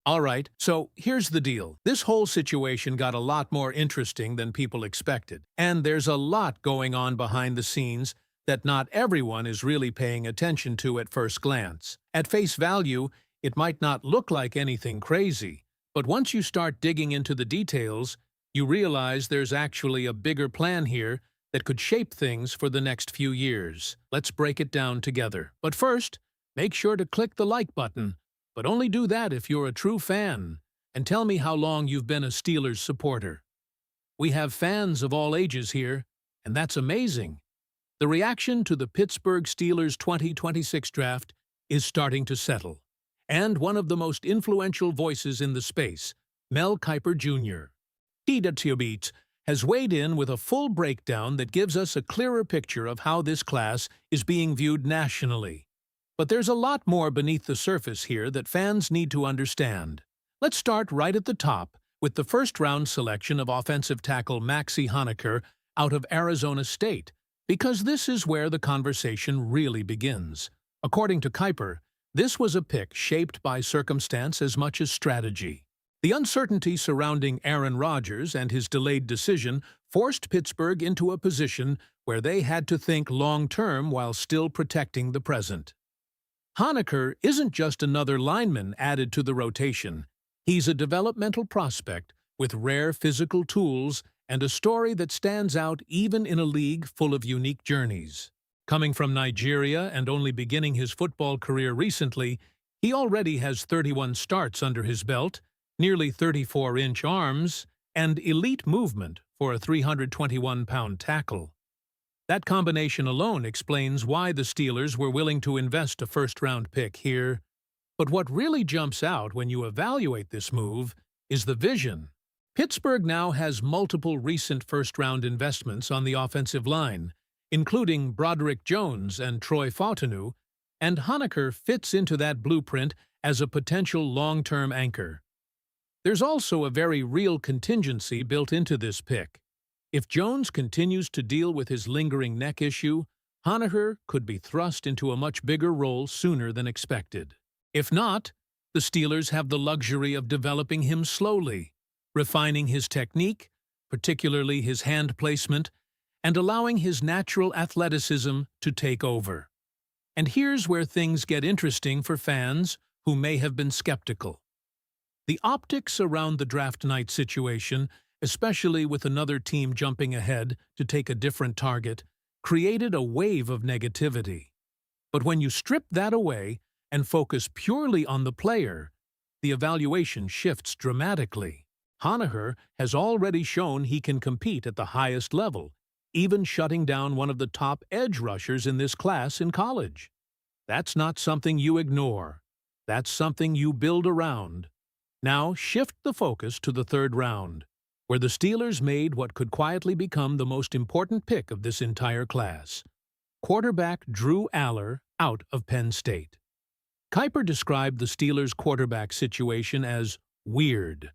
All right, so here's the deal. This whole situation got a lot more interesting than people expected, and there's a lot going on behind the scenes that not everyone is really paying attention to at first glance. At face value, it might not look like anything crazy, but once you start digging into the details, you realize there's actually a bigger plan here that could shape things for the next few years. Let's break it down together. But first, make sure to click the like button, but only do that if you're a true fan, and tell me how long you've been a Steelers supporter. We have fans of all ages here, and that's amazing. The reaction to the Pittsburgh Steelers 2026 draft is starting to settle, and one of the most influential voices in the space, Mel Kiper Jr. TWBeats has weighed in with a full breakdown that gives us a clearer picture of how this class is being viewed nationally. But there's a lot more beneath the surface here that fans need to understand. Let's start right at the top with the first-round selection of offensive tackle Maxie Honecker out of Arizona State, because this is where the conversation really begins. According to Kiper, this was a pick shaped by circumstance as much as strategy. The uncertainty surrounding Aaron Rodgers and his delayed decision forced Pittsburgh into a position where they had to think long-term while still protecting the present. Honecker isn't just another lineman added to the rotation. He's a developmental prospect with rare physical tools and a story that stands out even in a league full of unique journeys. Coming from Nigeria and only beginning his football career recently, he already has 31 starts under his belt, nearly 34-inch arms, and elite movement for a 321-pound tackle. That combination alone explains why the Steelers were willing to invest a first-round pick here. But what really jumps out when you evaluate this move is the vision. Pittsburgh now has multiple recent first-round investments on the offensive line, including Broderick Jones and Troy Fautanu, and Honecker fits into that blueprint as a potential long-term anchor. There's also a very real contingency built into this pick. If Jones continues to deal with his lingering neck issue, Honecker could be thrust into a much bigger role sooner than expected. If not, the Steelers have the luxury of developing him slowly, refining his technique, particularly his hand placement, and allowing his natural athleticism to take over. And here's where things get interesting for fans who may have been skeptical. The optics around the draft night situation, especially with another team jumping ahead to take a different target, created a wave of negativity. But when you strip that away and focus purely on the player, the evaluation shifts dramatically. Honecker has already shown he can compete at the highest level, even shutting down one of the top edge rushers in this class in college. That's not something you ignore. That's something you build around. Now shift the focus to the third round, where the Steelers made what could quietly become the most important pick of this entire class. Quarterback Drew Aller out of Penn State. Kiper described the Steelers' quarterback situation as weird,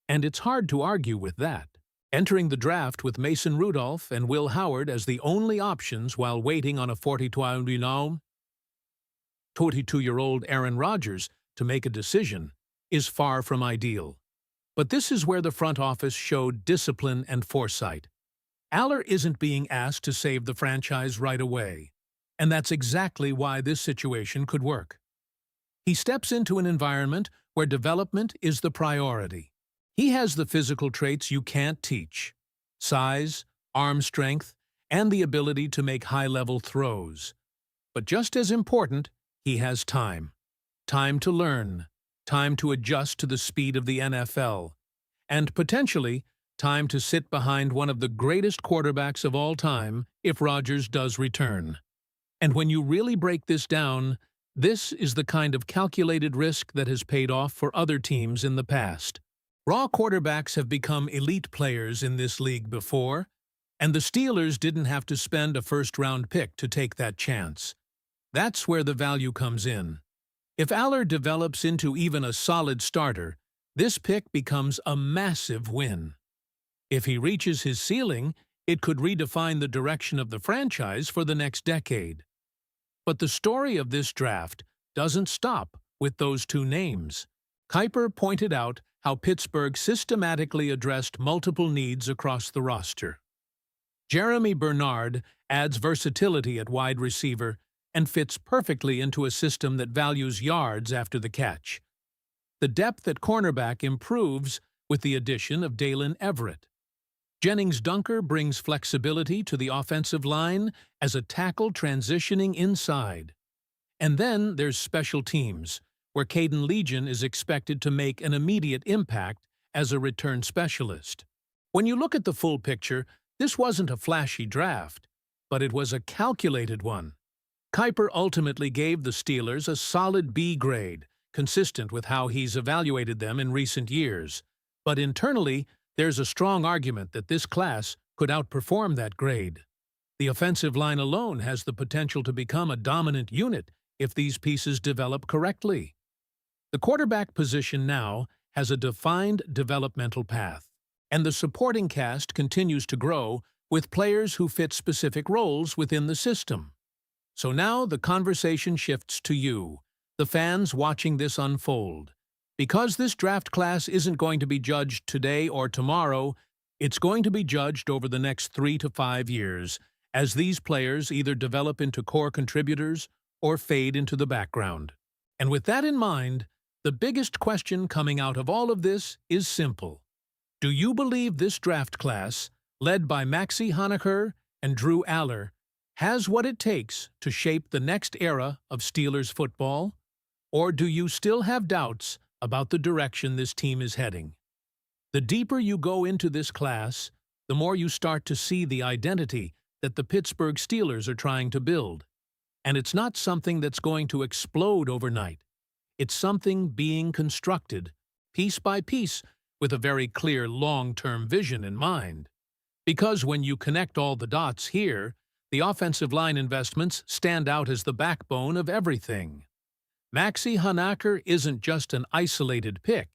and it's hard to argue with that. Entering the draft with Mason Rudolph and Will Howard as the only options while waiting on a 42-year-old Aaron Rodgers to make a decision is far from ideal. But this is where the front office showed discipline and foresight. Aller isn't being asked to save the franchise right away, and that's exactly why this situation could work. He steps into an environment where development is the priority. He has the physical traits you can't teach: size, arm strength, and the ability to make high-level throws. But just as important, he has time. Time to learn, time to adjust to the speed of the NFL, and potentially time to sit behind one of the greatest quarterbacks of all time if Rodgers does return. And when you really break this down, this is the kind of calculated risk that has paid off for other teams in the past. Raw quarterbacks have become elite players in this league before, and the Steelers didn't have to spend a first-round pick to take that chance. That's where the value comes in. If Aller develops into even a solid starter, this pick becomes a massive win. If he reaches his ceiling, it could redefine the direction of the franchise for the next decade. But the story of this draft doesn't stop with those two names. Kiper pointed out how Pittsburgh systematically addressed multiple needs across the roster. Jeremy Bernard adds versatility at wide receiver and fits perfectly into a system that values yards after the catch. The depth at cornerback improves with the addition of Dalen Everett. Jennings Dunker brings flexibility to the offensive line as a tackle transitioning inside. And then there's special teams, where Caden Legion is expected to make an immediate impact as a return specialist. When you look at the full picture, this wasn't a flashy draft, but it was a calculated one. Kiper ultimately gave the Steelers a solid B grade, consistent with how he's evaluated them in recent years. But internally, there's a strong argument that this class could outperform that grade. The offensive line alone has the potential to become a dominant unit if these pieces develop correctly. The quarterback position now has a defined developmental path, and the supporting cast continues to grow with players who fit specific roles within the system. So now the conversation shifts to you, the fans watching this unfold. Because this draft class isn't going to be judged today or tomorrow, it's going to be judged over the next 3 to 5 years, as these players either develop into core contributors or fade into the background. And with that in mind, the biggest question coming out of all of this is simple. Do you believe this draft class, led by Maxie Honaker and Drew Aller, has what it takes to shape the next era of Steelers football? Or do you still have doubts about the direction this team is heading? The deeper you go into this class, the more you start to see the identity that the Pittsburgh Steelers are trying to build. And it's not something that's going to explode overnight. It's something being constructed, piece by piece, with a very clear long-term vision in mind. Because when you connect all the dots here, the offensive line investments stand out as the backbone of everything. Maxie Honaker isn't just an isolated pick.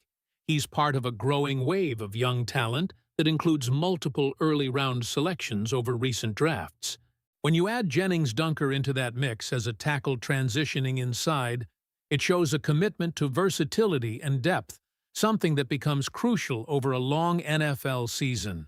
He's part of a growing wave of young talent that includes multiple early-round selections over recent drafts. When you add Jennings Dunker into that mix as a tackle transitioning inside, it shows a commitment to versatility and depth, something that becomes crucial over a long NFL season.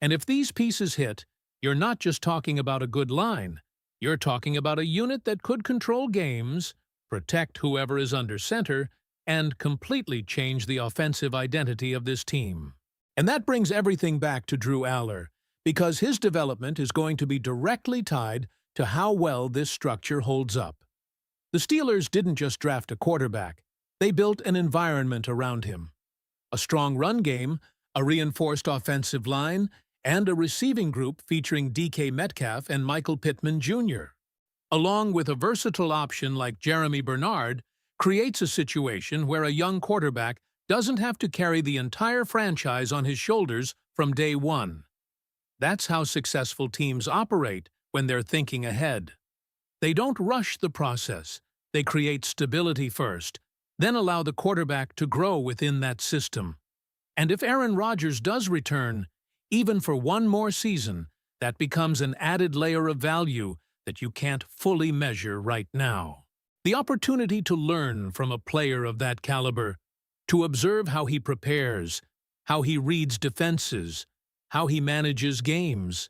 And if these pieces hit, you're not just talking about a good line. You're talking about a unit that could control games, protect whoever is under center, and completely change the offensive identity of this team. And that brings everything back to Drew Aller, because his development is going to be directly tied to how well this structure holds up. The Steelers didn't just draft a quarterback, they built an environment around him. A strong run game, a reinforced offensive line, and a receiving group featuring DK Metcalf and Michael Pittman Jr., along with a versatile option like Jeremy Bernard, creates a situation where a young quarterback doesn't have to carry the entire franchise on his shoulders from day one. That's how successful teams operate when they're thinking ahead. They don't rush the process. They create stability first, then allow the quarterback to grow within that system. And if Aaron Rodgers does return, even for one more season, that becomes an added layer of value that you can't fully measure right now. The opportunity to learn from a player of that caliber, to observe how he prepares, how he reads defenses, how he manages games.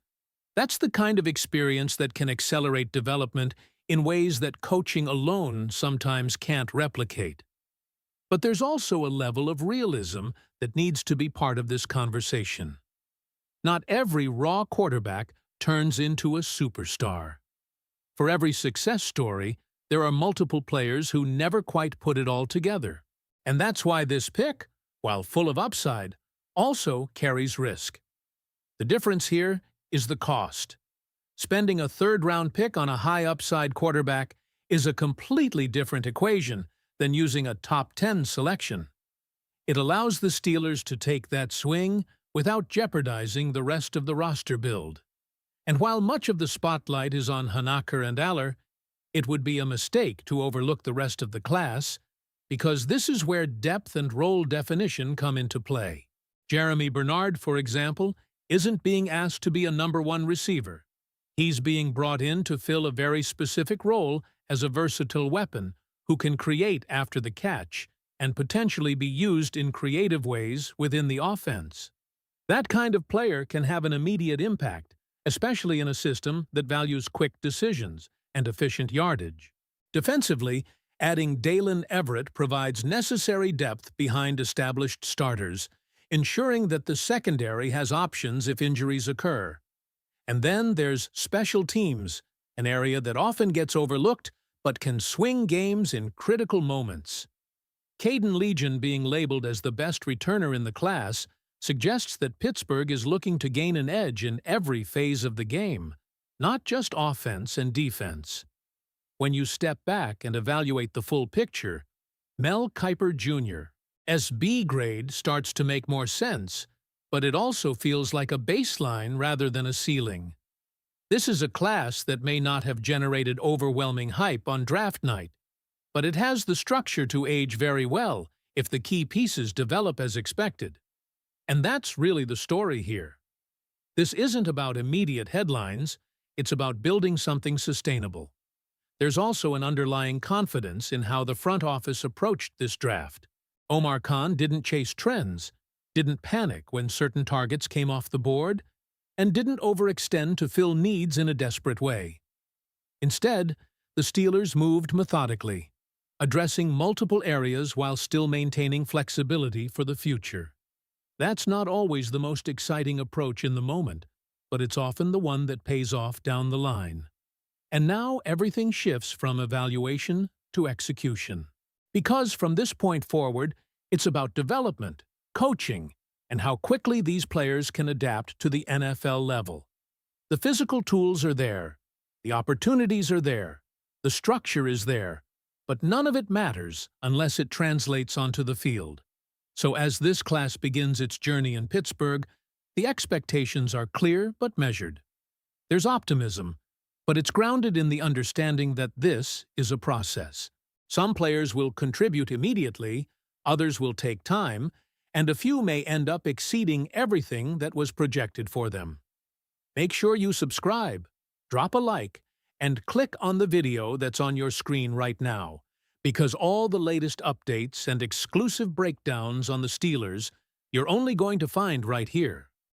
That's the kind of experience that can accelerate development in ways that coaching alone sometimes can't replicate. But there's also a level of realism that needs to be part of this conversation. Not every raw quarterback turns into a superstar. For every success story, there are multiple players who never quite put it all together. And that's why this pick, while full of upside, also carries risk. The difference here is the cost. Spending a third-round pick on a high-upside quarterback is a completely different equation than using a top 10 selection. It allows the Steelers to take that swing without jeopardizing the rest of the roster build. And while much of the spotlight is on Honaker and Aller, it would be a mistake to overlook the rest of the class, because this is where depth and role definition come into play. Jeremy Bernard, for example, isn't being asked to be a number 1 receiver. He's being brought in to fill a very specific role as a versatile weapon who can create after the catch and potentially be used in creative ways within the offense. That kind of player can have an immediate impact, especially in a system that values quick decisions and efficient yardage. Defensively, adding Dalen Everett provides necessary depth behind established starters, ensuring that the secondary has options if injuries occur. And then there's special teams, an area that often gets overlooked but can swing games in critical moments. Caden Legion being labeled as the best returner in the class suggests that Pittsburgh is looking to gain an edge in every phase of the game, not just offense and defense. When you step back and evaluate the full picture, Mel Kiper Jr. SB grade starts to make more sense, but it also feels like a baseline rather than a ceiling. This is a class that may not have generated overwhelming hype on draft night, but it has the structure to age very well if the key pieces develop as expected. And that's really the story here. This isn't about immediate headlines, it's about building something sustainable. There's also an underlying confidence in how the front office approached this draft. Omar Khan didn't chase trends, didn't panic when certain targets came off the board, and didn't overextend to fill needs in a desperate way. Instead, the Steelers moved methodically, addressing multiple areas while still maintaining flexibility for the future. That's not always the most exciting approach in the moment, but it's often the one that pays off down the line. And now everything shifts from evaluation to execution. Because from this point forward, it's about development, coaching, and how quickly these players can adapt to the NFL level. The physical tools are there, the opportunities are there, the structure is there, but none of it matters unless it translates onto the field. So as this class begins its journey in Pittsburgh, the expectations are clear but measured. There's optimism, but it's grounded in the understanding that this is a process. Some players will contribute immediately, others will take time, and a few may end up exceeding everything that was projected for them. Make sure you subscribe, drop a like, and click on the video that's on your screen right now, because all the latest updates and exclusive breakdowns on the Steelers you're only going to find right here.